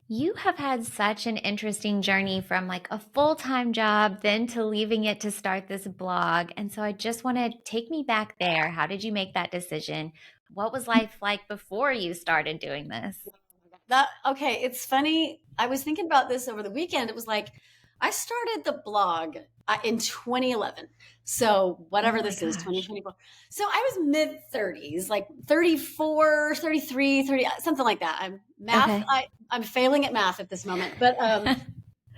You have had such an interesting journey from like a full-time job, then to leaving it to start this blog. And so I just want to take me back there. How did you make that decision? What was life like before you started doing this? That okay, it's funny. I was thinking about this over the weekend. It was like I started the blog in 2011. So Oh whatever my this is, gosh. 2024. So I was mid 30s, like 34, 33, 30, something like that. Okay. I'm failing at math at this moment, but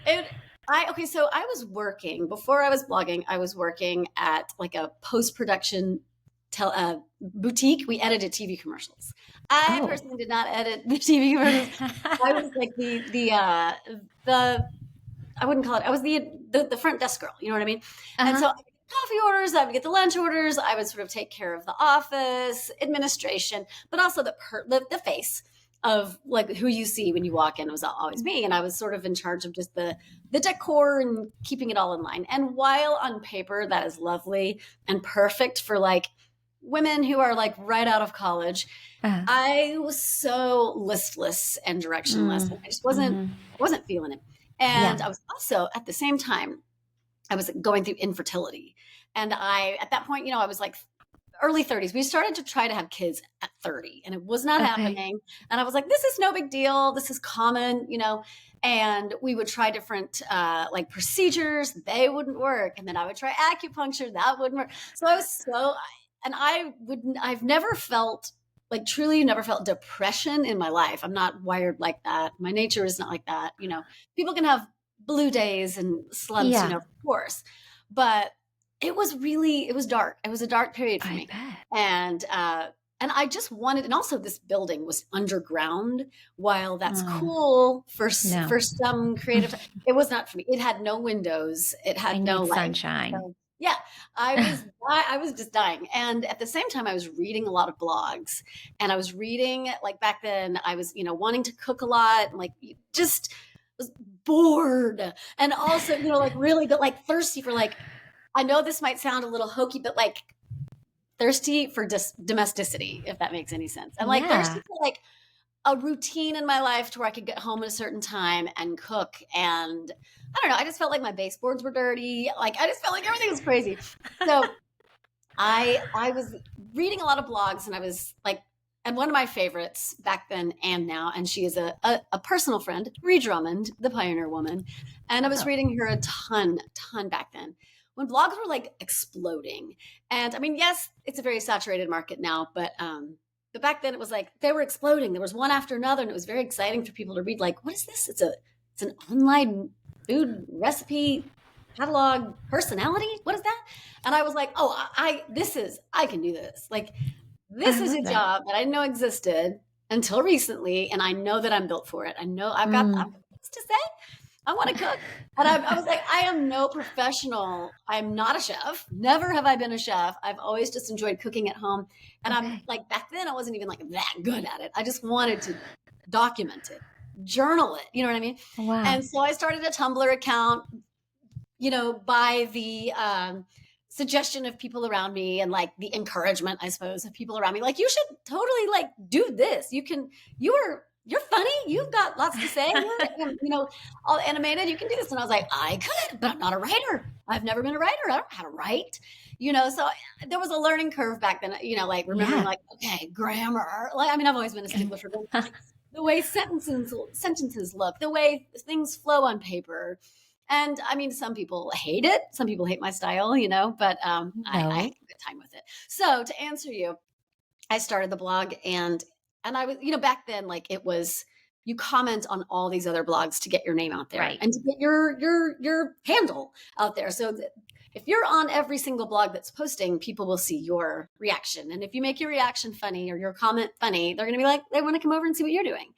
it I okay, so I was working before I was blogging. I was working at like a post-production boutique. We edited TV commercials. I Oh. personally did not edit the TV commercials. I was like the I wouldn't call it. I was the front desk girl. You know what I mean? And Uh-huh. so I would get coffee orders. I would get the lunch orders. I would sort of take care of the office administration, but also the face of like who you see when you walk in was always me. And I was sort of in charge of just the decor and keeping it all in line. And while on paper that is lovely and perfect for like women who are like right out of college, Uh, I was so listless and directionless. And I just mhm. wasn't feeling it. And Yeah. I was also at the same time, I was going through infertility. And at that point, I was like early 30s. We started to try to have kids at 30 and it was not Okay. happening. And I was like, this is no big deal. This is common. And we would try different like procedures. They wouldn't work. And then I would try acupuncture. That wouldn't work. So I've never felt like truly never felt depression in my life. I'm not wired like that. My nature is not like that. People can have blue days and slumps, Yeah, of course. But it was dark. It was a dark period for I me. bet. And I just wanted, and also this building was underground. While that's Oh, cool for no. for some creative, it was not for me. It had no windows. It I had no need light. sunshine. So yeah, I was just dying. And at the same time, I was reading a lot of blogs, and I was reading like back then. I was wanting to cook a lot, and like just was bored, and also like really, but like thirsty for like I know this might sound a little hokey, but like thirsty for domesticity, if that makes any sense. And like thirsty Yeah. for like a routine in my life to where I could get home at a certain time and cook. And I don't know, I just felt like my baseboards were dirty. Like I just felt like everything was crazy. So I was reading a lot of blogs and I was like, and one of my favorites back then and now, and she is a personal friend, Ree Drummond, the Pioneer Woman. And I was Oh, reading her a ton back then when blogs were like exploding. And I mean, yes, it's a very saturated market now, but back then it was like they were exploding. There was one after another, and it was very exciting for people to read. Like, what is this? It's an online food recipe catalog personality. What is that? And I was like, oh, I can do this. Like, this I is a love it. job that I didn't know existed until recently. And I know that I'm built for it. I know I've Mm. got things to say. I want to cook. And I was like, I am no professional. I'm not a chef. Never have I been a chef. I've always just enjoyed cooking at home. And I'm Okay. like, back then I wasn't even like that good at it. I just wanted to document it, journal it. You know what I mean? Wow. And so I started a Tumblr account, by the suggestion of people around me and like the encouragement, I suppose, of people around me. Like, you should totally like do this. You're funny. You've got lots to say. You're, all animated. You can do this. And I was like, I could, but I'm not a writer. I've never been a writer. I don't know how to write. So there was a learning curve back then, like remembering Yeah. like, okay, grammar. Like, I mean, I've always been a stickler for grammar. The way sentences look, the way things flow on paper. And I mean, some people hate it. Some people hate my style, but I had No. a good time with it. So to answer you, I started the blog and I was, back then, like it was you comment on all these other blogs to get your name out there Right. and to get your handle out there. So that if you're on every single blog that's posting, people will see your reaction. And if you make your reaction funny or your comment funny, they're going to be like, they want to come over and see what you're doing.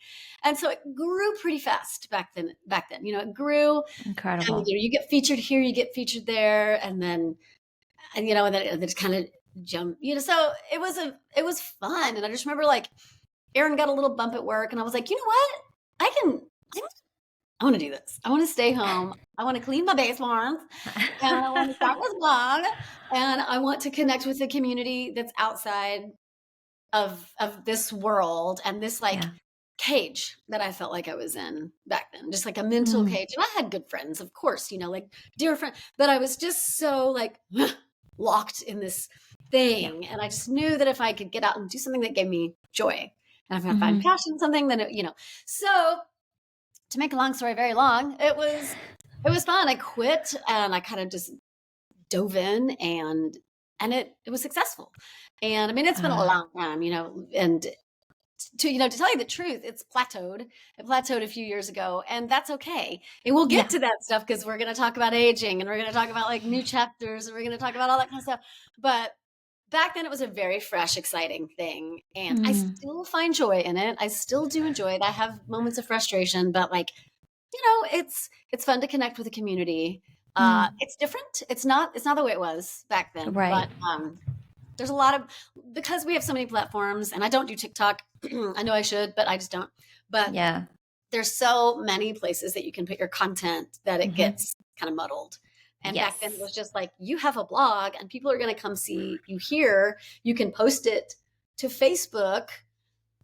And so it grew pretty fast back then. It grew, and Incredible. you get featured here, you get featured there, and then it just kind of jump. So it was fun, and I just remember like Aaron got a little bump at work, and I was like, you know what, I can. I want to do this. I want to stay home. I want to clean my basements, and I want to start this blog, and I want to connect with the community that's outside of this world and this like Yeah. cage that I felt like I was in back then, just like a mental Mm. cage. And I had good friends, of course, like dear friends, but I was just so like locked in this Yeah. thing. And I just knew that if I could get out and do something that gave me joy, and if I find Mhm. passion in something, then So to make a long story very long, it was fun. I quit and I kind of just dove in, and it was successful. And I mean, it's been a Uh, long time, and to tell you the truth, it's plateaued. It plateaued a few years ago, and that's okay. And we'll get yeah. to that stuff because we're going to talk about aging, and we're going to talk about like new chapters, and we're going to talk about all that kind of stuff. But back then, it was a very fresh, exciting thing, and I Mm. still find joy in it. I still do enjoy it. I have moments of frustration, but like it's fun to connect with the community. Mm. It's different. It's not the way it was back then, Right. but there's a lot of because we have so many platforms, and I don't do TikTok. I know I should, but I just don't. But Yeah. there's so many places that you can put your content that it Mhm. gets kind of muddled. And back then it Yes. was just like you have a blog and people are going to come see you here. You can post it to Facebook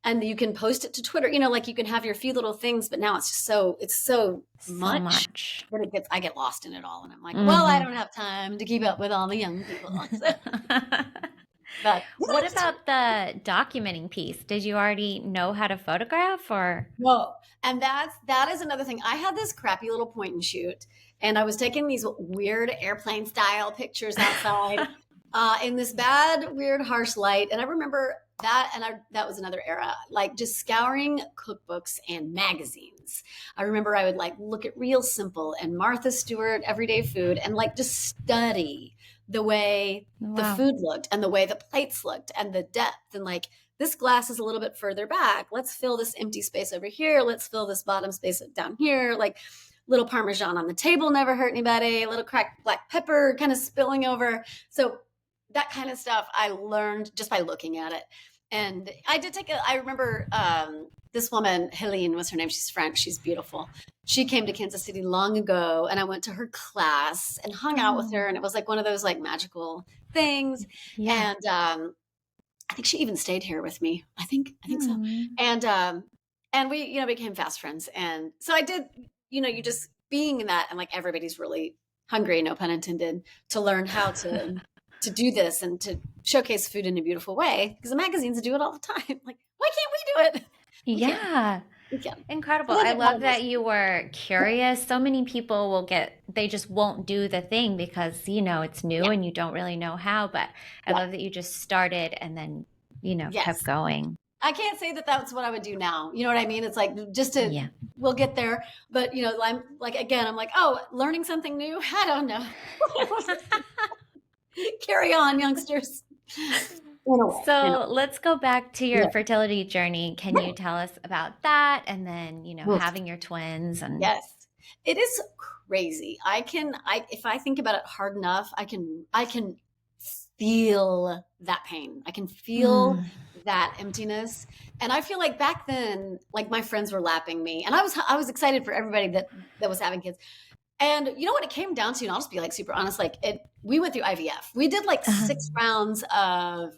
and you can post it to Twitter. Like you can have your few little things, but now it's so So much much. that I get lost in it all. And I'm like, well, I Mhm. don't have time to keep up with all the young people. So, but yeah, What just about the documenting piece? Did you already know how to photograph or? whoa. And that is another thing. I had this crappy little point and shoot, and I was taking these weird airplane style pictures outside in this bad, weird, harsh light. And I remember that, and that was another era, like just scouring cookbooks and magazines. I remember I would like look at Real Simple and Martha Stewart Everyday Food and like just study the way the Wow. food looked and the way the plates looked and the depth and like this glass is a little bit further back. Let's fill this empty space over here. Let's fill this bottom space down here. Like little Parmesan on the table never hurt anybody. A little cracked black pepper kind of spilling over. So that kind of stuff I learned just by looking at it. And I remember this woman, Helene was her name. She's French. She's beautiful. She came to Kansas City long ago and I went to her class and hung out with her. Oh, And it was like one of those like magical things. yeah. And I think she even stayed here with me. I think so. Mm. And we, became fast friends. And so I did, you just being in that and like everybody's really hungry, no pun intended, to learn how to do this and to showcase food in a beautiful way because the magazines do it all the time. Like, why can't we do it? We can. Yeah. We can. Incredible. So that's I like one love of those that you things. were curious. So many people they just won't do the thing because, it's new Yeah. and you don't really know how. But I Yeah. love that you just started and then, kept Yes. going. I can't say that that's what I would do now. You know what I mean? It's like just to Yeah. we'll get there, but I'm like again, I'm like, oh, learning something new. I don't know. Carry on, youngsters. In a way, So let's go back to your Yeah. fertility journey. Can you tell us about that? And then, Oof. having your twins and Yes, it is crazy. If I think about it hard enough, I can feel that pain. I can feel Mm, that emptiness. And I feel like back then, like my friends were lapping me, and I was excited for everybody that was having kids. And you know what it came down to, and I'll just be like super honest, like we went through IVF. We did like uh, 6 rounds of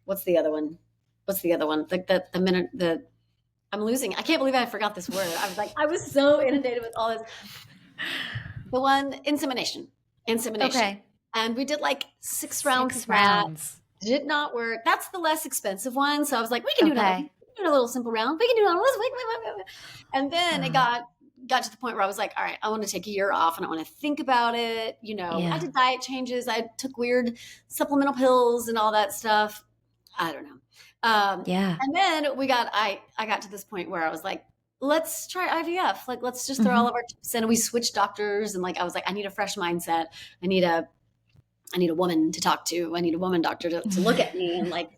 what's the other one? What's the other one? Like the minute the I'm losing. I can't believe I forgot this word. I was so inundated with all this. The one insemination. okay. And we did like 6 rounds of 6 that. rounds. Did not work. That's the less expensive one. So I was like, we can do another. We Okay. can do a little simple round. We can do another. Wait. And then it Uh, got to the point where I was like, all right, I want to take a year off and I want to think about it. I yeah. did diet changes. I took weird supplemental pills and all that stuff. I don't know. Yeah. And then I got to this point where I was like, let's try IVF. Like, let's just throw all Hmm. of our chips in. And we switched doctors. And like, I was like, I need a fresh mindset. I need a woman to talk to. I need a woman doctor to look at me and like,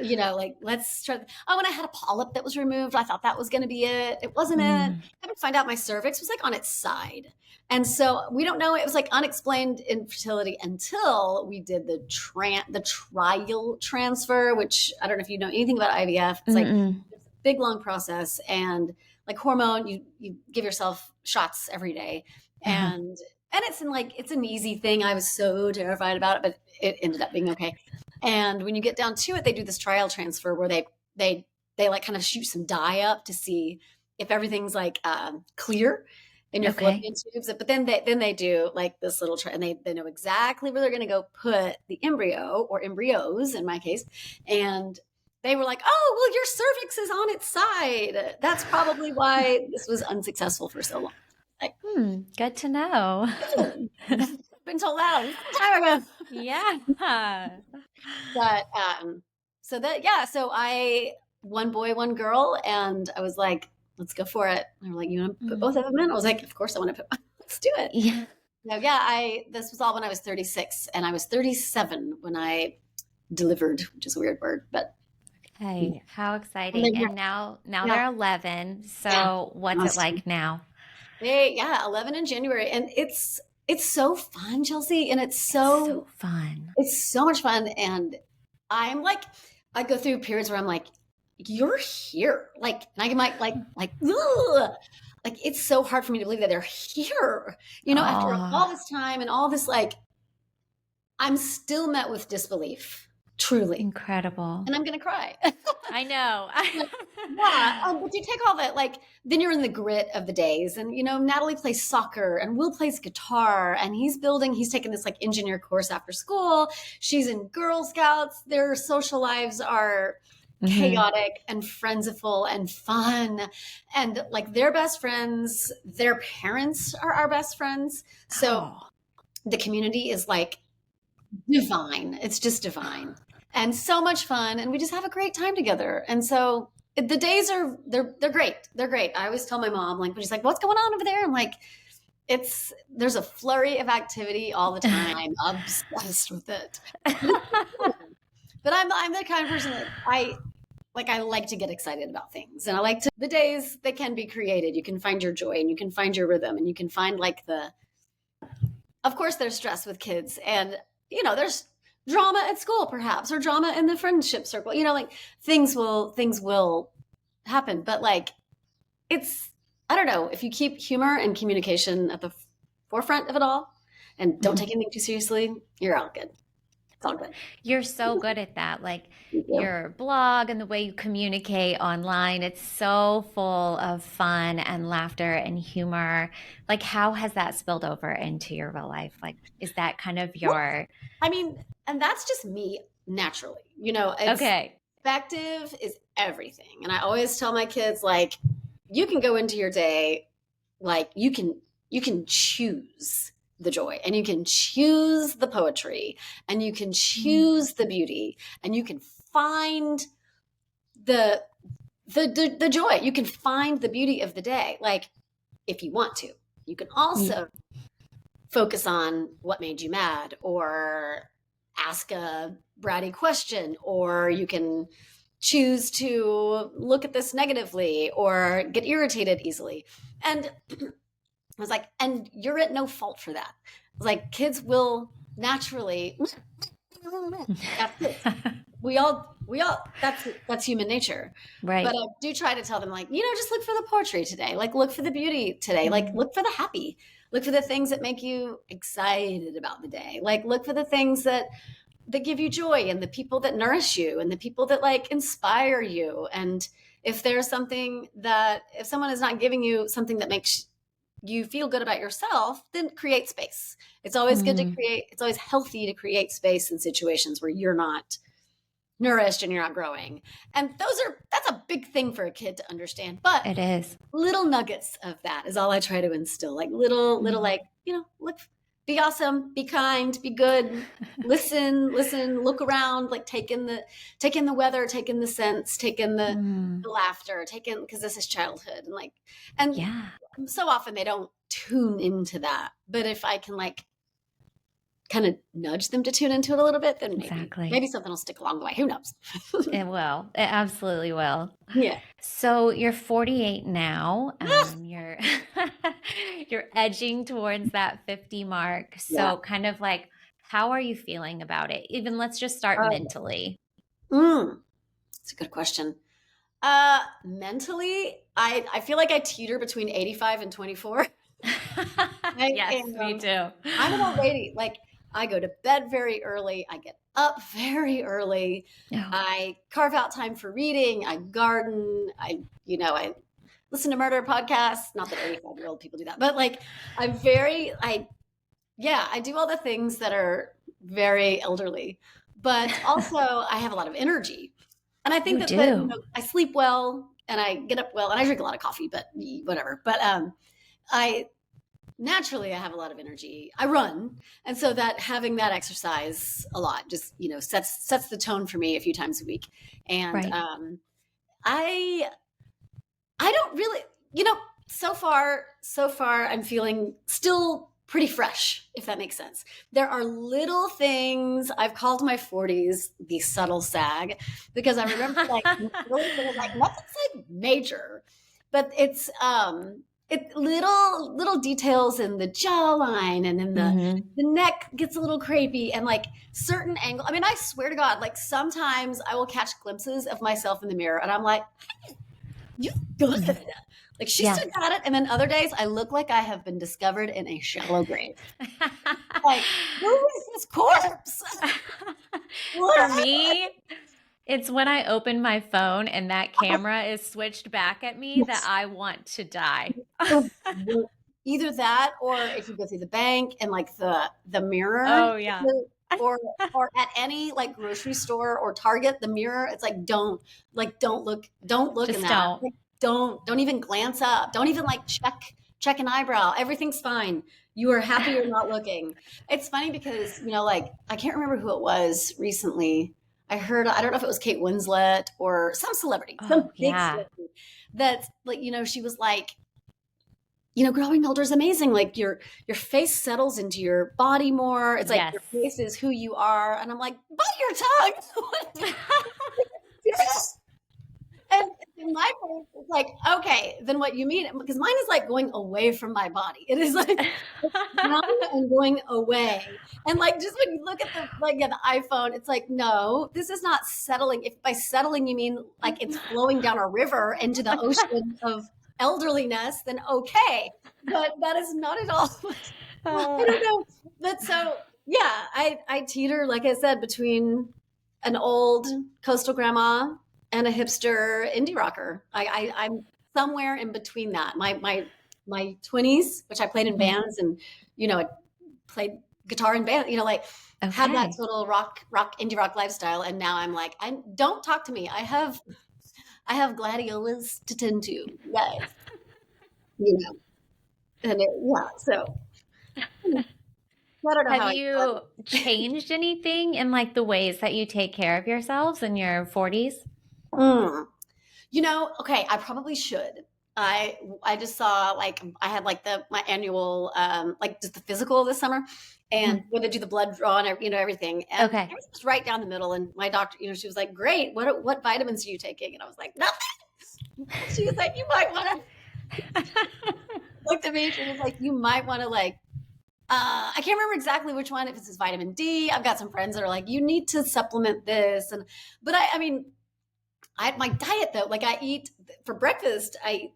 like let's try. Oh, and I had a polyp that was removed. I thought that was going to be it. It wasn't it. Mm, I would find out my cervix was like on its side. And so we don't know. It was like unexplained infertility until we did the trial transfer, which I don't know if you know anything about IVF. It's like mm-mm. it's a big long process and like hormone, you give yourself shots every day. Uh-huh. And it's an easy thing. I was so terrified about it, but it ended up being okay. And when you get down to it, they do this trial transfer where they they like kind of shoot some dye up to see if everything's like clear in your Okay. fallopian tubes. But then they do like this little and they know exactly where they're going to go put the embryo or embryos in my case. And they were like, oh, well, your cervix is on its side. That's probably why this was unsuccessful for so long. Like, Good to know. been told that a long time ago. Yeah. But so that so I one boy, one girl, and I was like, let's go for it. And they were like, you want to put both of them in? I was like, of course I want to put let's do it. Yeah. So this was all when I was 36, and I was 37 when I delivered, which is a weird word, but Hey, how and exciting. And now yeah, they're 11. yeah, So what's it awesome. like now? 11 in January, and it's so fun, Chelsea, and It's so fun. it's so much fun. And I'm like, I go through periods where I'm like, you're here. Like, and I get ugh. Like, it's so hard for me to believe that they're here, after Oh, all this time and all this, like, I'm still met with disbelief, truly. incredible. And I'm going to cry. I know. Like, yeah. But you take all that, like, then you're in the grit of the days. And, Natalie plays soccer and Will plays guitar and he's taking this like engineer course after school. She's in Girl Scouts. Their social lives are chaotic and friendsful and fun. And like their best friends, their parents are our best friends. So Oh, the community is like divine. It's just divine and so much fun. And we just have a great time together. And so the days they're great. They're great. I always tell my mom, like, when she's like, what's going on over there? I'm like, there's a flurry of activity all the time. I'm obsessed with it. But I'm the kind of person that I like to get excited about things. And I like the days that can be created. You can find your joy and you can find your rhythm and you can find like of course there's stress with kids and, there's drama at school perhaps, or drama in the friendship circle, like things will happen. But like, I don't know, if you keep humor and communication at the forefront of it all and don't take anything too seriously, you're all good. It's all good. you're so good at that. Like Thank you. your blog and the way you communicate online, it's so full of fun and laughter and humor. Like, how has that spilled over into your real life? Like, is that kind of your I mean, and that's just me naturally. It's okay? perspective is everything. And I always tell my kids, like, you can go into your day, like you can choose the joy and you can choose the poetry and you can choose the beauty and you can find the joy. You can find the beauty of the day, like, if you want to. You can also focus on what made you mad or ask a bratty question, or you can choose to look at this negatively or get irritated easily. And I was like, and you're at no fault for that. I was like, kids will naturally, that's it. We all that's human nature. Right. But I do try to tell them, like, just look for the poetry today, like look for the beauty today, like look for the happy, look for the things that make you excited about the day, like look for the things that give you joy and the people that nourish you and the people that like inspire you. And if there's something that if someone is not giving you something that makes you feel good about yourself, then create space. It's always good to create, it's always healthy to create space in situations where you're not nourished and you're not growing. And that's a big thing for a kid to understand. But It is. little nuggets of that is all I try to instill. Like little like, look, be awesome, be kind, be good, listen, look around, like take in the weather, take in the scents, take in the laughter, because this is childhood. And Yeah. so often they don't tune into that. But if I can like kind of nudge them to tune into it a little bit, then maybe something will stick along the way. Who knows? It will. It absolutely will. Yeah. So you're 48 now. You're you're edging towards that 50 mark. So kind of like, how are you feeling about it? Even let's just start mentally. That's a good question. Mentally, I feel like I teeter between 85 and 24. Yes, me too. I'm an old lady. Like, I go to bed very early. I get up very early. Oh, I carve out time for reading. I garden. I listen to murder podcasts. Not that 85-year-old people do that, but like I do all the things that are very elderly, but also I have a lot of energy. And I think you that do. I sleep well and I get up well and I drink a lot of coffee, but whatever. But I naturally I have a lot of energy. I run, and so that having that exercise a lot just sets the tone for me a few times a week. And Right. I I don't really, you know, so far I'm feeling still pretty fresh, if that makes sense. There are little things I've called my 40s the subtle sag because I remember like really little, like nothing's like major, but it's little details in the jawline and in Hmm. the neck gets a little crepey and like certain angle. I mean, I swear to God, like sometimes I will catch glimpses of myself in the mirror and I'm like, you good. Like she Yeah. still got it. And then other days I look like I have been discovered in a shallow grave. Like, who is this corpse? For What me, it's when I open my phone and that camera is switched back at me that yes. I want to die. Either that or if you go through the bank and like the mirror Oh, yeah. or or at any like grocery store or Target, the mirror, it's like don't look in Just that. don't. Like, don't even glance up. Don't even like check an eyebrow. Everything's fine. You are happy you're not looking. It's funny because, like I can't remember who it was recently. I don't know if it was Kate Winslet or some celebrity, some Oh, big yeah. celebrity that like, she was like, growing older is amazing. Like your face settles into your body more. It's like Yes. your face is who you are. And I'm like, bite your tongue. And in my brain, it's like, okay, then what you mean? Because mine is like going away from my body. It is like it's down and going away. And like just when you look at the iPhone, it's like, no, this is not settling. If by settling you mean like it's flowing down a river into the ocean of elderliness, then okay. But that is not at all. I don't know. But so yeah, I teeter, like I said, between an old coastal grandma and a hipster indie rocker. I'm somewhere in between that. My 20s, which I played in Mhm. bands and I played guitar in band, like had that Okay. total indie rock lifestyle. And now I'm like, I don't talk to me. I have gladiolas to tend to. Yes. You know. Yeah. So I don't know Have how I you changed anything in like the ways that you take care of yourselves in your 40s? mm. Okay, I probably should. I just saw like I had like my annual like just the physical this summer, and Mhm. when they do the blood draw and everything, and Okay. it was just right down the middle. And my doctor, she was like, "Great, what vitamins are you taking?" And I was like, "Nothing." She was like, "You might want to." Looked at me. She was like, "You might want to like." I can't remember exactly which one. If it's vitamin D, I've got some friends that are like, "You need to supplement this," but I mean, my diet though, like I eat for breakfast. I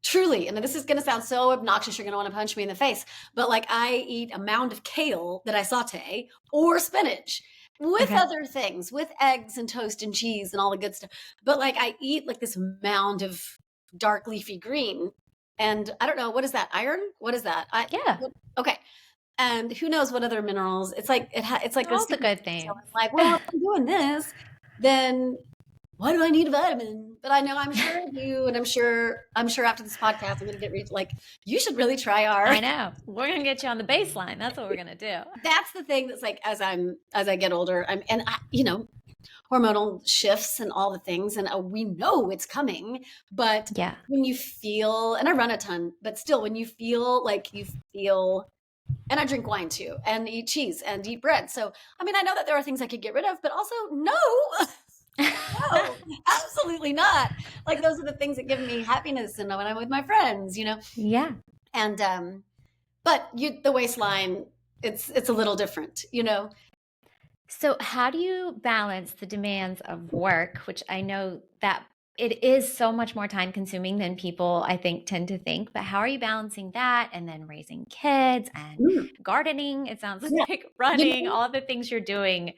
truly, and this is going to sound so obnoxious, you're going to want to punch me in the face, but like I eat a mound of kale that I saute or spinach with Okay. other things, with eggs and toast and cheese and all the good stuff. But like I eat like this mound of dark leafy green. And I don't know, what is that? Iron? What is that? Yeah. Okay. And who knows what other minerals? It's like it's like a All the secret. good So things. I'm like, well, if I'm doing this, then why do I need a vitamin? But I know I'm sure I do, and I'm sure after this podcast I'm gonna get like you should really try our. I know. We're going to get you on the baseline. That's what we're going to do. That's the thing that's like as I get older, hormonal shifts and all the things, and we know it's coming. But Yeah. when you feel, and I run a ton, but still, when you feel like you feel. And I drink wine too, and eat cheese and eat bread. So, I mean, I know that there are things I could get rid of, but also, no, no, absolutely not. Like those are the things that give me happiness and when I'm with my friends. Yeah. And but the waistline, it's a little different. So, how do you balance the demands of work, which I know that it is so much more time consuming than people I think tend to think. But how are you balancing that and then raising kids and Mm, gardening? It sounds yeah. like You running, know, all the things you're doing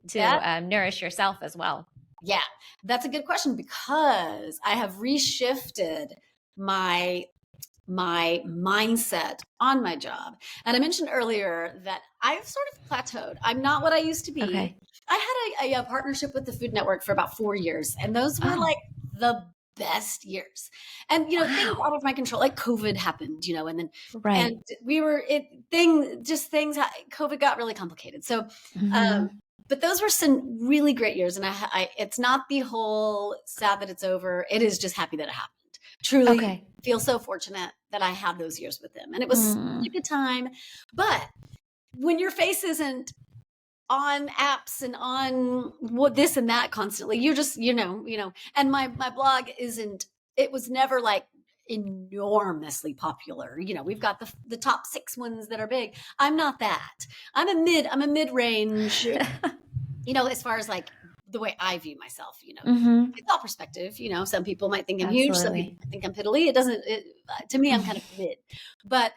to that nourish yourself as well. yeah, that's a good question because I have reshifted my mindset on my job. And I mentioned earlier that I've sort of plateaued. I'm not what I used to be. Okay. I had a partnership with the Food Network for about 4 years, and those were Oh, like the best years. And things wow. out of my control, like COVID happened, and Right. we were just things. COVID got really complicated. So, um, Hmm. but those were some really great years, and it's not the whole sad that it's over. It is just happy that it happened. Truly Okay. feel so fortunate that I had those years with them. And it was such a Mm. good time. But when your face isn't on apps and on what this and that constantly, you're just, and my blog isn't, it was never like enormously popular. We've got the top 6 ones that are big. I'm not that. I'm a mid-range, as far as like the way I view myself, Hmm. it's all perspective. Some people might think I'm huge. Some people Absolutely. might think I'm piddly. To me, I'm kind of mid. But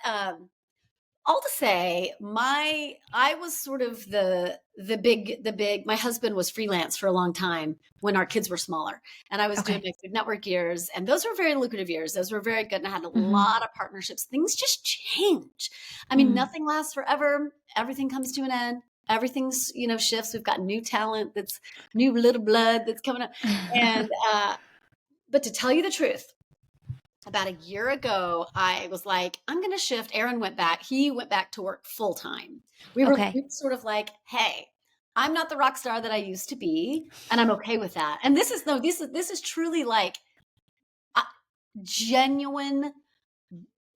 all to say, I was sort of my husband was freelance for a long time when our kids were smaller, and I was doing Okay. my Food Network years, and those were very lucrative years. Those were very good, and I had a Hmm. lot of partnerships. Things just change. I mean, Mm. nothing lasts forever. Everything comes to an end. Everything's shifts. We've got new talent, that's new little blood that's coming up, and but to tell you the truth, about a year ago, I was like, I'm going to shift. Aaron went back. He went back to work full time. We Okay. were sort of like, hey, I'm not the rock star that I used to be, and I'm okay with that. And this is no, this is truly like uh, genuine,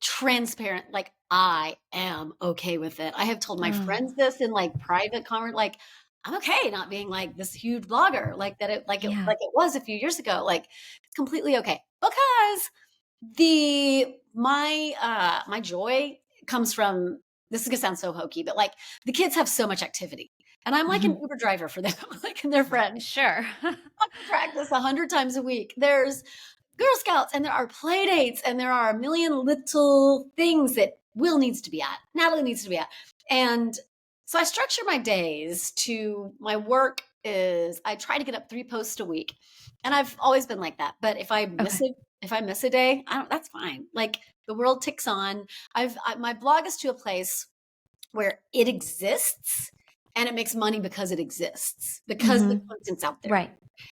transparent. Like I am okay with it. I have told my Oh, friends this in like private conversation. Like I'm okay not being like this huge blogger, like that. yeah. Like it was a few years ago. Like it's completely okay because the my joy comes from, this is gonna sound so hokey, but like the kids have so much activity. And I'm like an Mhm. Uber driver for them, like and their friends. Sure. I can practice 100 times a week. There's Girl Scouts and there are play dates and there are a million little things that Will needs to be at, Natalie needs to be at. And so I structure my days to my work is I try to get up 3 posts a week. And I've always been like that. But Okay. if I miss a day, I don't, that's fine. Like the world ticks on. My blog is to a place where it exists and it makes money because it exists, because the Hmm. content's out there Right.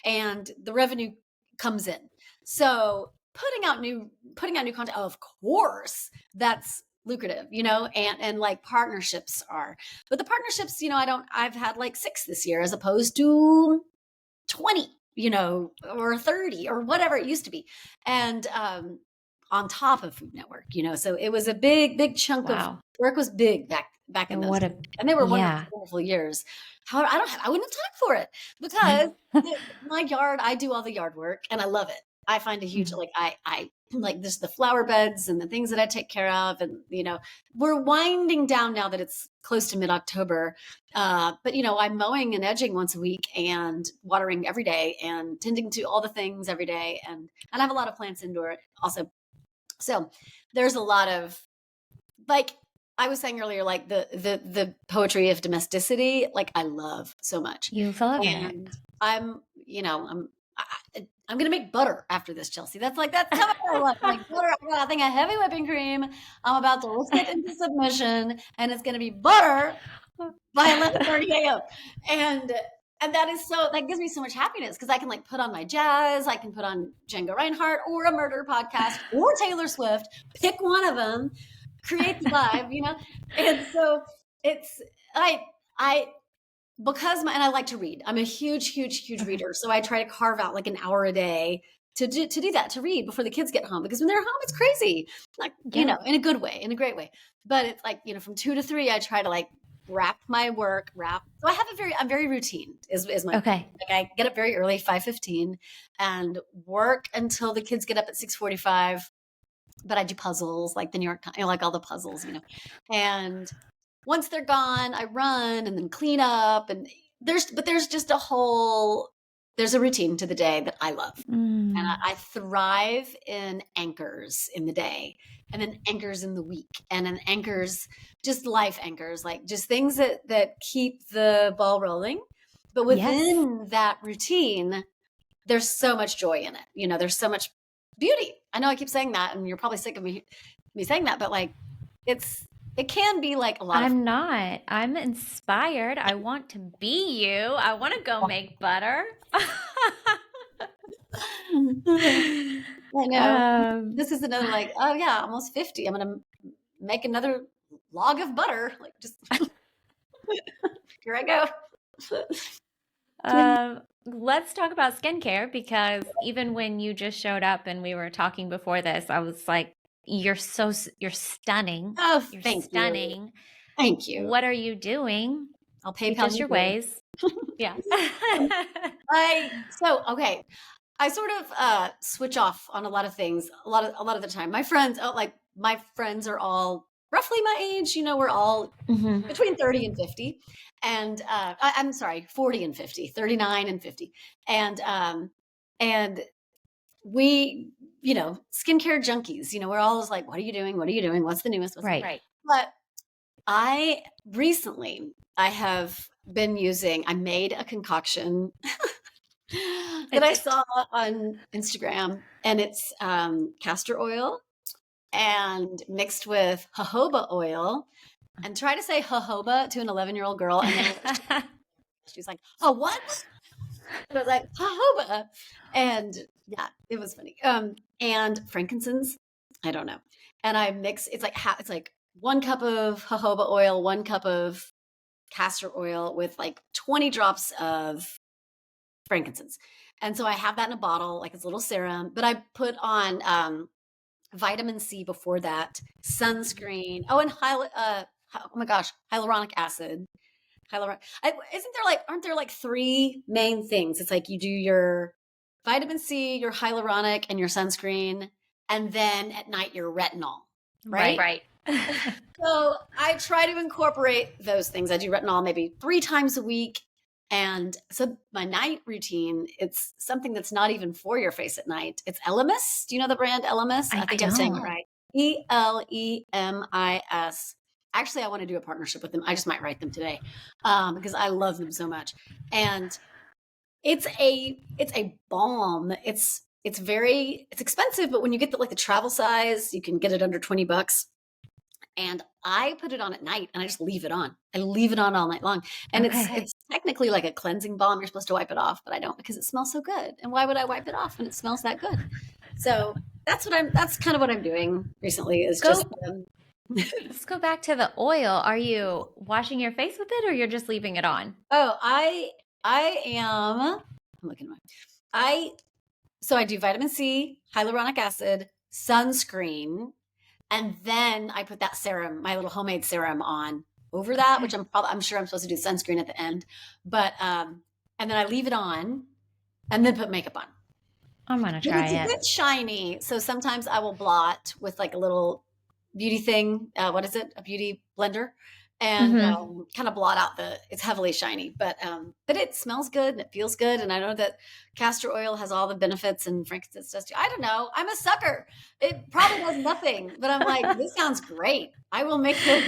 and the revenue comes in. So putting out new content, of course, that's lucrative, and like partnerships are. But the partnerships, I've had like 6 this year as opposed to 20, or 30 or whatever it used to be. And on top of Food Network, so it was a big chunk of Wow. work, was big back in And those what days. a, And they were wonderful, yeah. wonderful years. However, I wouldn't have time for it because my yard, I do all the yard work and I love it. I find a huge, Mhm. like, I like this, the flower beds and the things that I take care of. And, we're winding down now that it's close to mid-October. But, I'm mowing and edging once a week and watering every day and tending to all the things every day. And I have a lot of plants indoor also. So there's a lot of, like I was saying earlier, like the poetry of domesticity, like I love so much. You love it. And I'm gonna make butter after this, Chelsea. That's how much I love like butter. I got, I think, a heavy whipping cream. I'm about to whisk it into submission, and it's gonna be butter by 11:30 a.m. And that gives me so much happiness because I can like put on my jazz, I can put on Django Reinhardt or a murder podcast or Taylor Swift, pick one of them, create the vibe, And so it's I and I like to read. I'm a huge Okay. reader. So I try to carve out like an hour a day to do that, to read before the kids get home, because when they're home, it's crazy. Like, Yeah. in a good way, in a great way. But it's like, from 2 to 3, I try to like wrap my work, wrap. So I'm very routine is my, Okay. like I get up very early, 5:15, and work until the kids get up at 6:45. But I do puzzles like the New York Times, like all the puzzles, and once they're gone, I run and then clean up, and there's just a whole there's a routine to the day that I love. And Mm. I thrive in anchors in the day, and then anchors in the week, and then anchors, just life anchors, like just things that keep the ball rolling. But Yes. within that routine, there's so much joy in it. There's so much beauty. I know I keep saying that, and you're probably sick of me saying that, but like it can be like a lot of I'm not. I'm inspired. I want to be you. I want to go make butter. I know. Um, This is another like, oh yeah, almost 50. I'm gonna make another log of butter. Like just here I go. let's talk about skincare because even when you just showed up and we were talking before this, I was like, you're stunning. Oh, You're thank you. stunning. Thank you. What are you doing? I'll Teach PayPal us you your later. ways. Yeah. Okay. I sort of switch off on a lot of things a lot of the time. My friends, my friends are all roughly my age. We're all Hmm. between 30 and 50, and I'm sorry, 40 and 50, 39 and 50, and we, skincare junkies. We're always like, what are you doing? What are you doing? What's the newest? What's Right. right? But I recently I have been using. I made a concoction that I saw on Instagram, and it's castor oil and mixed with jojoba oil. And try to say jojoba to an 11-year-old girl, and then she's like, "Oh, what?" And I was like, "Jojoba," and yeah, it was funny. And frankincense, I don't know. And I mix. It's like 1 cup of jojoba oil, 1 cup of castor oil with like 20 drops of frankincense. And so I have that in a bottle, like it's a little serum, but I put on vitamin C before that, sunscreen. Oh, and oh my gosh, hyaluronic acid. Aren't there like 3 main things? It's like you do your vitamin C, your hyaluronic, and your sunscreen. And then at night, your retinol, right? Right. So I try to incorporate those things. I do retinol maybe 3 times a week. And so my night routine, it's something that's not even for your face at night. It's Elemis. Do you know the brand Elemis? I I think I'm saying it don't. right. Elemis. Actually, I want to do a partnership with them. I just might write them today because I love them so much. And it's a balm. It's expensive, but when you get the travel size, you can get it under $20. And I put it on at night and I just leave it on. I leave it on all night long. And Okay. it's technically like a cleansing balm. You're supposed to wipe it off, but I don't because it smells so good. And why would I wipe it off when it smells that good? So that's kind of what I'm doing recently is just Go Let's go back to the oil. Are you washing your face with it or you're just leaving it on? oh, I am I'm looking at my I so I do vitamin C, hyaluronic acid, sunscreen, and then I put that serum, my little homemade serum on over that, which Okay. I'm sure I'm supposed to do sunscreen at the end. But and then I leave it on and then put makeup on. I'm gonna But try it's a it. bit shiny. So sometimes I will blot with like a little beauty thing. What is it? A beauty blender. And Hmm. kind of blot out it's heavily shiny, but it smells good and it feels good. And I know that castor oil has all the benefits and frankincense does too. I don't know. I'm a sucker. It probably does nothing, but I'm like, this sounds great. I will make this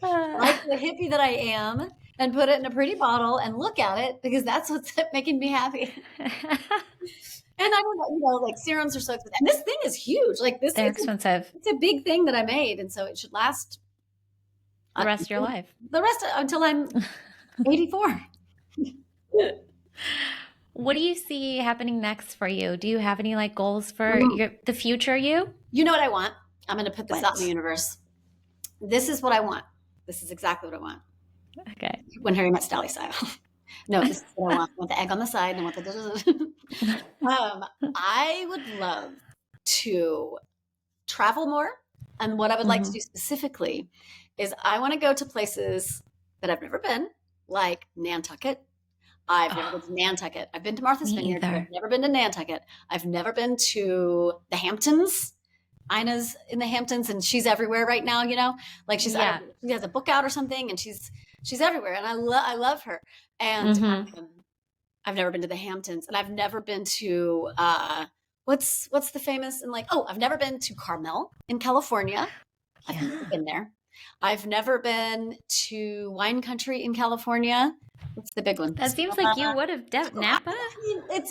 like the hippie that I am and put it in a pretty bottle and look at it because that's what's making me happy. And I don't know, like serums are so expensive. And this thing is huge. Like this, They're expensive it's a big thing that I made, and so it should last the uh, rest of your life. the rest until I'm 84. What do you see happening next for you? Do you have any like goals for the future you? You know what I want? I'm going to put this out in the What? universe. This is what I want. This is exactly what I want. Okay. When Harry met Sally style. No, this is what I want. I want the egg on the side. And I want the. I would love to travel more. And what I would like to Hmm. do specifically is I want to go to places that I've never been, like Nantucket. I've never been Oh, to Nantucket. I've been to Martha's me Vineyard, but I've either. never been to Nantucket. I've never been to the Hamptons. Ina's in the Hamptons and she's everywhere right now, like Yeah. she has a book out or something and she's everywhere and I love her. And Hmm. I've never been to the Hamptons, and I've never been to what's the famous and like, oh, I've never been to Carmel in California. I've never Yeah. been there. I've never been to wine country in California. What's the big one? That seems like you would have Napa. I mean,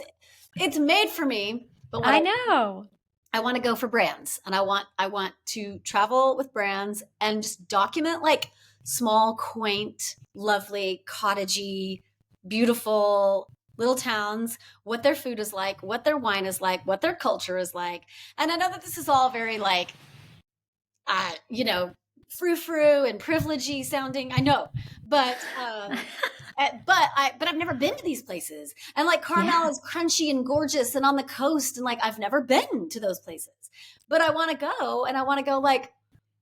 it's made for me, but what I know. I want to go for brands, and I want to travel with brands and just document like small, quaint, lovely, cottagey, beautiful little towns, what their food is like, what their wine is like, what their culture is like. And I know that this is all very like you know, frou-frou and privilegey sounding. I know, but but I've never been to these places. And like Carmel Yeah. is crunchy and gorgeous and on the coast, and like I've never been to those places. But I want to go, and I want to go like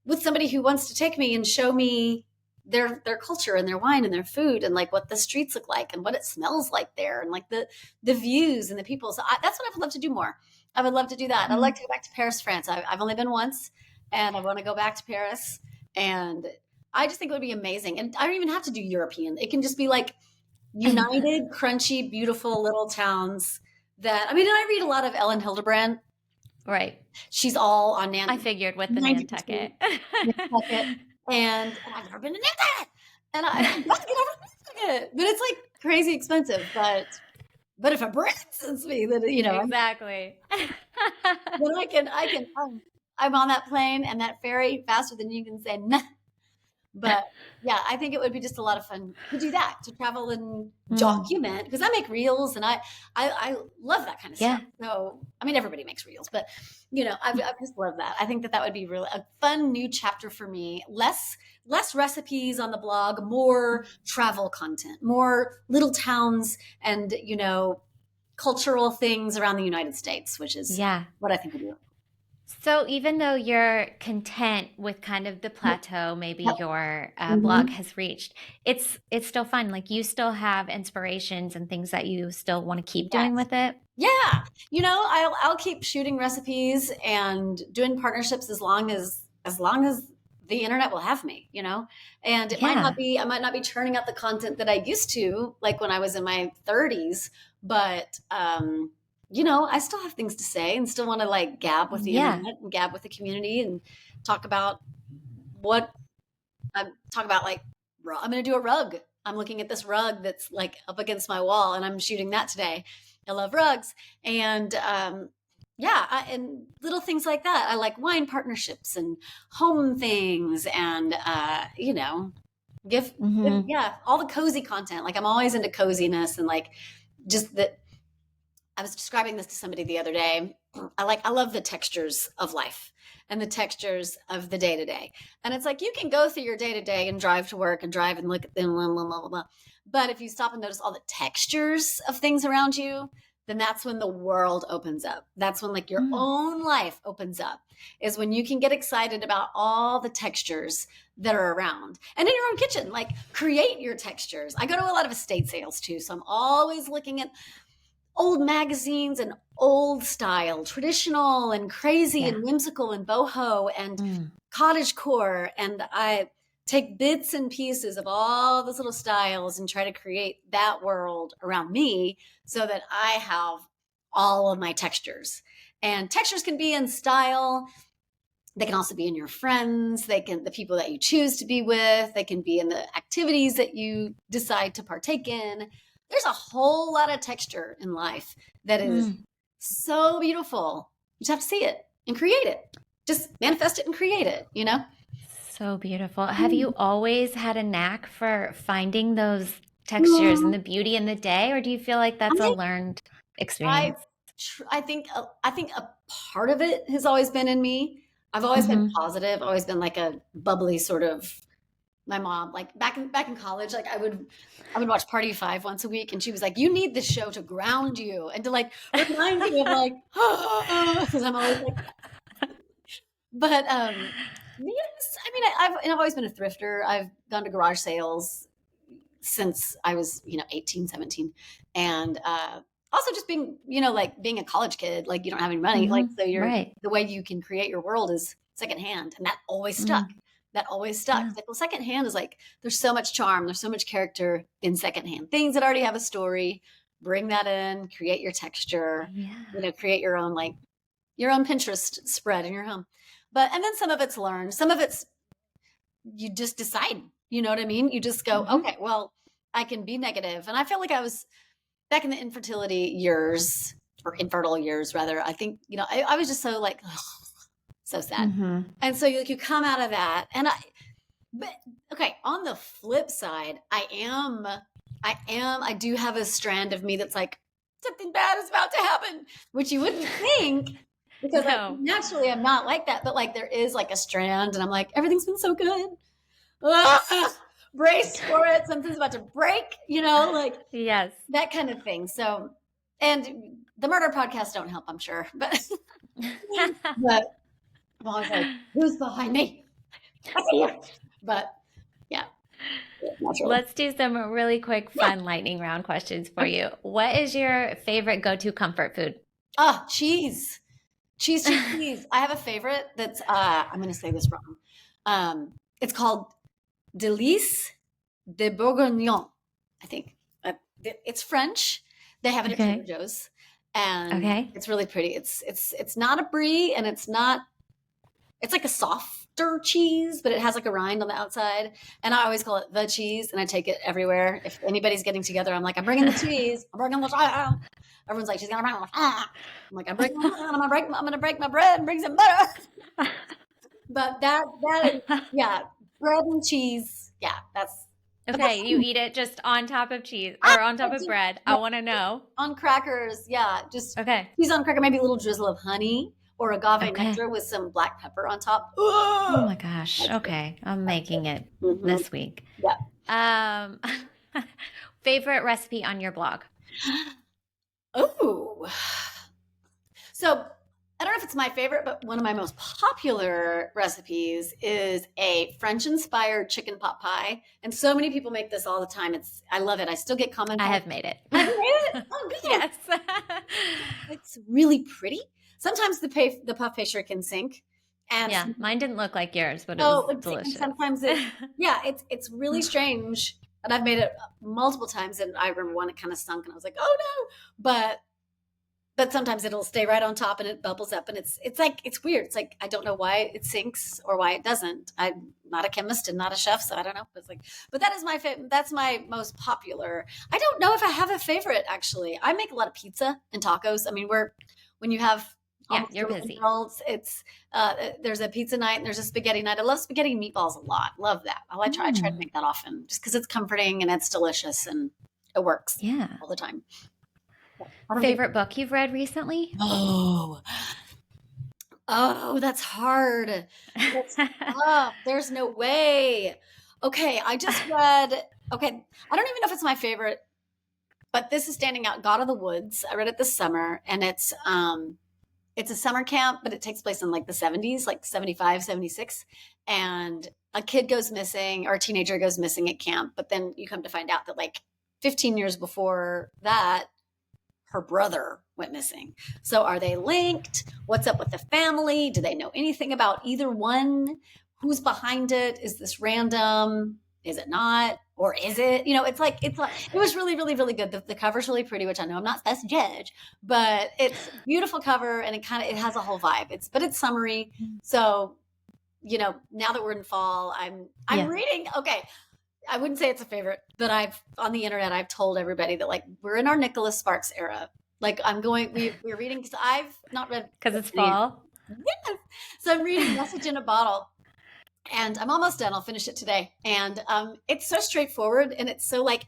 with somebody who wants to take me and show me their culture and their wine and their food and like what the streets look like and what it smells like there and like the views and the people. So that's what I would love to do more. I would love to do that. I'd like to go back to Paris, France. I've only been once, and I want to go back to Paris. And I just think it would be amazing. And I don't even have to do European. It can just be like united, crunchy, beautiful little towns that, I mean, and I read a lot of Ellen Hildebrand. Right. She's all on I figured with the 90% Nantucket. Nantucket. And I've never been to Nantucket. And I'd love to get over to Nantucket. But it's like crazy expensive. But if a brand sends me, then, you know, Exactly. then I'm on that plane and that ferry faster than you can say nah. But yeah, I think it would be just a lot of fun to do that, to travel and document, because I make reels and I love that kind of Yeah. stuff. So, I mean, everybody makes reels, but you know, I just love that. I think that would be really a fun new chapter for me. Less recipes on the blog, more travel content, more little towns and, you know, cultural things around the United States, which is Yeah. what I think would be. So even though you're content with kind of the plateau, maybe Yep. your Mhm. blog has reached, it's still fun. Like you still have inspirations and things that you still want to keep doing Yes. with it. Yeah. You know, I'll keep shooting recipes and doing partnerships as long as the internet will have me, you know. And it might Yeah. not be I might not be churning out the content that I used to like when I was in my 30s, but you know, I still have things to say and still want to like gab with the Yeah. internet and gab with the community and talk about what talk about like I'm going to do a rug. I'm looking at this rug that's like up against my wall, and I'm shooting that today. I love rugs, and yeah, and little things like that. I like wine partnerships and home things, and you know, yeah, all the cozy content. Like I'm always into coziness and like just that. I was describing this to somebody the other day. I love the textures of life and the textures of the day to day. And it's like you can go through your day to day and drive to work and drive and look at them, blah, blah, blah, blah. But if you stop and notice all the textures of things around you, then that's when the world opens up. That's when like your own life opens up, is when you can get excited about all the textures that are around. And in your own kitchen, like create your textures. I go to a lot of estate sales too. So I'm always looking at old magazines and old style, traditional and crazy and whimsical and boho and cottagecore. And I take bits and pieces of all those little styles and try to create that world around me so that I have all of my textures. And textures can be in style. They can also be in your friends. They can, the people that you choose to be with. They can be in the activities that you decide to partake in. There's a whole lot of texture in life that is so beautiful. You just have to see it and create it. Just manifest it and create it, you know? So beautiful. Have you always had a knack for finding those textures and the beauty in the day, or do you feel like that's a learned I, experience? I think a part of it has always been in me. I've always been positive, always been like a bubbly sort of. My mom, like back in college, like I would watch Party of Five once a week, and she was like, "You need this show to ground you and to like remind you of like," because I'm always like. But yes, I mean, I've always been a thrifter. I've gone to garage sales since I was 18, 17, and also just being like being a college kid, like you don't have any money, like so Right. the way you can create your world is secondhand, and that always stuck. That always stuck. Yeah. It's like, well, secondhand is like there's so much charm, there's so much character in secondhand things that already have a story. bring that in, create your texture, Yeah. create your own your own Pinterest spread in your home. And then some of it's learned, some of it's you just decide, you know what I mean? You just go, Hmm. okay, well, I can be negative. And I feel like I was back in the infertility years, or infertile years rather. I think, I was just so like, so sad. Hmm. And so you come out of that but okay, on the flip side, I do have a strand of me that's like, something bad is about to happen, which you wouldn't think because No. naturally I'm not like that, but like there is like a strand and I'm like, everything's been so good. Ah, brace for it. Something's about to break, like Yes. that kind of thing. So, and the murder podcasts don't help, I'm sure, but I'm always like, who's behind me? I see you. But yeah, naturally. Let's do some really quick, Yeah. fun lightning round questions for you. What is your favorite go-to comfort food? Oh, cheese. Cheese, cheese, cheese. I have a favorite that's I'm gonna say this wrong. It's called Délice de Bourguignon, I think. It's French. They have it at Trader Okay. Joe's, and Okay. it's really pretty. It's not a brie, and it's not. It's like a softer cheese, but it has like a rind on the outside. And I always call it the cheese, and I take it everywhere. If anybody's getting together, I'm like, I'm bringing the cheese. I'm bringing the cheese. Everyone's like, she's gonna bring the cheese. I'm like, I'm gonna break my bread and bring some butter. But that is, yeah, bread and cheese. Yeah, but that's Okay, you eat it just on top of cheese or on top of bread. I want to know. on crackers. Yeah, just Okay. cheese on cracker, maybe a little drizzle of honey or agave Okay. nectar with some black pepper on top. Oh Ugh, my gosh. that's good. Okay. I'm That's making it good. Hmm. this week. Yeah. Um, favorite recipe on your blog? Oh, so I don't know if it's my favorite, but one of my most popular recipes is a French-inspired chicken pot pie. And so many people make this all the time. I love it. I still get comments I on it. have made it. Have you made it? Oh, good. Yes. It's really pretty. Sometimes the puff pastry can sink, and Yeah, mine didn't look like yours, but it was oh, and delicious. sometimes yeah, it's really strange. And I've made it multiple times, and I remember one it kind of sunk, and I was like, oh no, but sometimes it'll stay right on top and it bubbles up and it's like it's weird. It's like I don't know why it sinks or why it doesn't. I'm not a chemist and not a chef, so I don't know. But it's like, but that is that's my most popular. I don't know if I have a favorite actually. I make a lot of pizza and tacos. I mean, when you have Yeah, almost you're 11 busy. year olds, it's there's a pizza night and there's a spaghetti night. I love spaghetti and meatballs a lot. Love that. I try to Mm, make that often just because it's comforting and it's delicious and it works yeah. all the time. I don't think. Favorite book you've read recently? Oh, oh, that's hard. That's tough. There's no way. Okay, I just read. Okay, I don't even know if it's my favorite, but this is standing out. God of the Woods. I read it this summer, and it's a summer camp, but it takes place in like the 70s, like 75, 76, and a kid goes missing or a teenager goes missing at camp. But then you come to find out that like 15 years before that, her brother went missing. So are they linked? What's up with the family? Do they know anything about either one? Who's behind it? Is this random? Is it not? Or is it? It's like it was really, really, really good. The cover's really pretty, which I know I'm not supposed to judge, but it's a beautiful cover and it has a whole vibe. It's summery. So, now that we're in fall, I'm Yeah. reading. Okay, I wouldn't say it's a favorite, but on the internet I've told everybody that like we're in our Nicholas Sparks era. Like we're reading because I've not read Because it's any. fall. Yes. So I'm reading Message in a Bottle, and I'm almost done. I'll finish it today. And it's so straightforward, and it's so like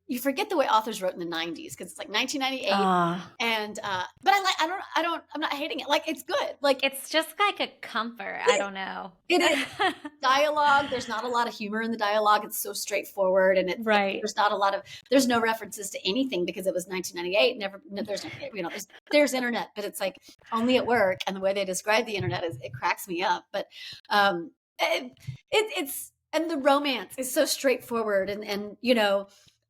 you forget the way authors wrote in the 90s because it's like 1998. Oh, And but I'm not hating it. Like it's good. Like it's just like a comfort. I don't know. it is. Dialogue, there's not a lot of humor in the dialogue. It's so straightforward, and it's like Right. there's no references to anything because it was 1998. There's there's internet, but it's like only at work, and the way they describe the internet it cracks me up. But it's and the romance is so straightforward and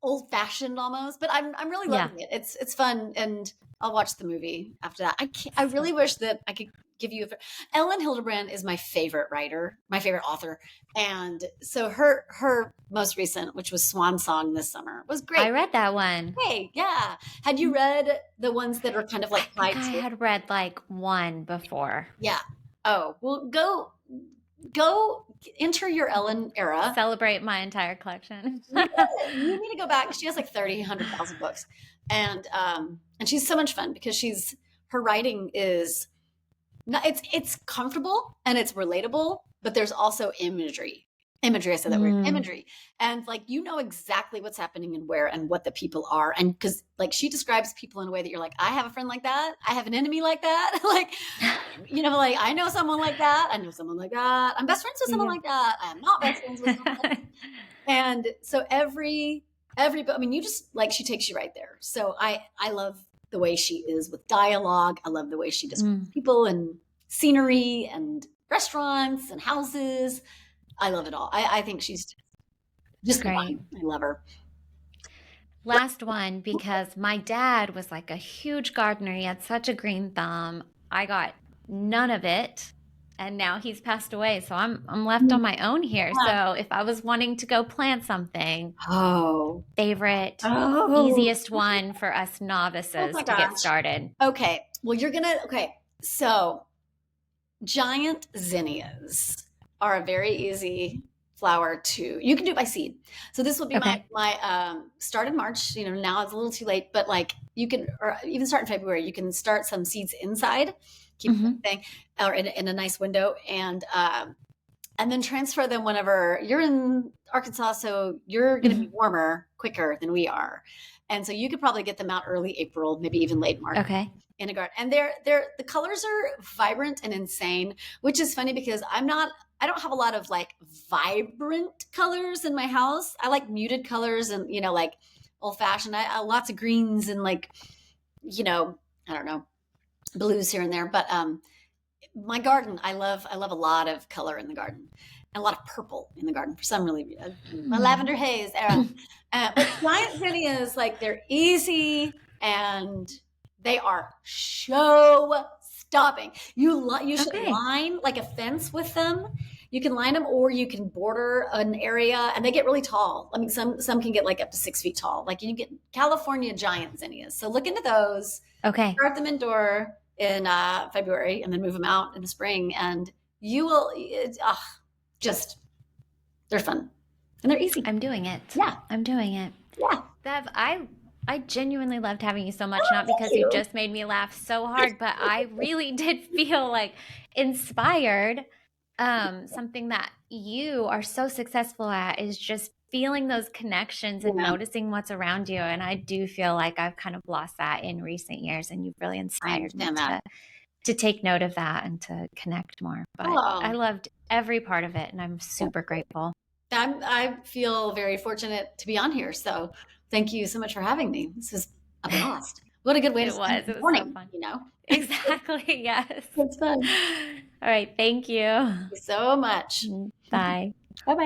old fashioned almost. But I'm really Yeah. loving it. It's fun, and I'll watch the movie after that. I really wish that I could give you Ellen Hildebrand is my favorite writer, my favorite author. And so her most recent, which was Swan Song this summer, was I great. read that one. Hey, yeah. Had you read the ones that are kind of I like think tied I to? had read like one before. Yeah. Oh, well, go enter your Ellen era. Celebrate my entire collection. You need to go back. She has like 30, 100,000 books. And she's so much fun because her writing is not, it's comfortable and it's relatable, but there's also imagery. Imagery, I said that word, Mm, imagery. And like you know exactly what's happening and where and what the people are. And because like she describes people in a way that you're like, I have a friend like that. I have an enemy like that. Like, you know, like I know someone like that. I know someone like that. I'm best friends with someone yeah. like that. I am not best friends with someone like that. And so every book, I mean, you just like she takes you right there. So I love the way she is with dialogue. I love the way she describes Mm, people and scenery and restaurants and houses. I love it all. I think she's just great. divine. I love her. Last one, because my dad was like a huge gardener. He had such a green thumb. I got none of it. And now he's passed away. So I'm left on my own here. So if I was wanting to go plant something, Oh, favorite, oh, easiest one for us oh novices my to get gosh. started. Okay. Well, okay. So giant zinnias are a very easy flower to, you can do it by seed. So this will be Okay. my start in March. You know, now it's a little too late, but like you can, or even start in February, you can start some seeds inside, keep Hmm. thing, or in a nice window, and then transfer them whenever you're in Arkansas. So you're going to be Hmm. warmer quicker than we are. And so you could probably get them out early April, maybe even late March Okay. in a garden. And the colors are vibrant and insane, which is funny because I don't have a lot of like vibrant colors in my house. I like muted colors and, you know, like old fashioned. I lots of greens and like, you know, I don't know, blues here and there. But my garden, I love a lot of color in the garden and a lot of purple in the garden for some really my Hmm. lavender haze era. But giant zinnias, like they're easy and they are show stopping. You should Okay. line like a fence with them. You can line them or you can border an area and they get really tall. I mean, some can get like up to 6 feet tall. Like you get California giant zinnias. So look into those, Okay. start them indoor in February and then move them out in the spring. And you will just, they're fun and they're easy. I'm doing it. Yeah. I'm doing it. Yeah. Bev, I genuinely loved having you so much, Oh, not thank because you you. just made me laugh so hard, but I really did feel like inspired. Something that you are so successful at is just feeling those connections and Yeah. noticing what's around you. And I do feel like I've kind of lost that in recent years, and you've really I inspired me understand that. to take note of that and to connect more. But I Oh, loved every part of it, and I'm super grateful. I feel very fortunate to be on here. So thank you so much for having me. This was a blast. What a good way to spend It the was so morning, fun. you know? Exactly. Yes. It's fun. Thank All right. Thank you. you so much. Bye. Bye bye.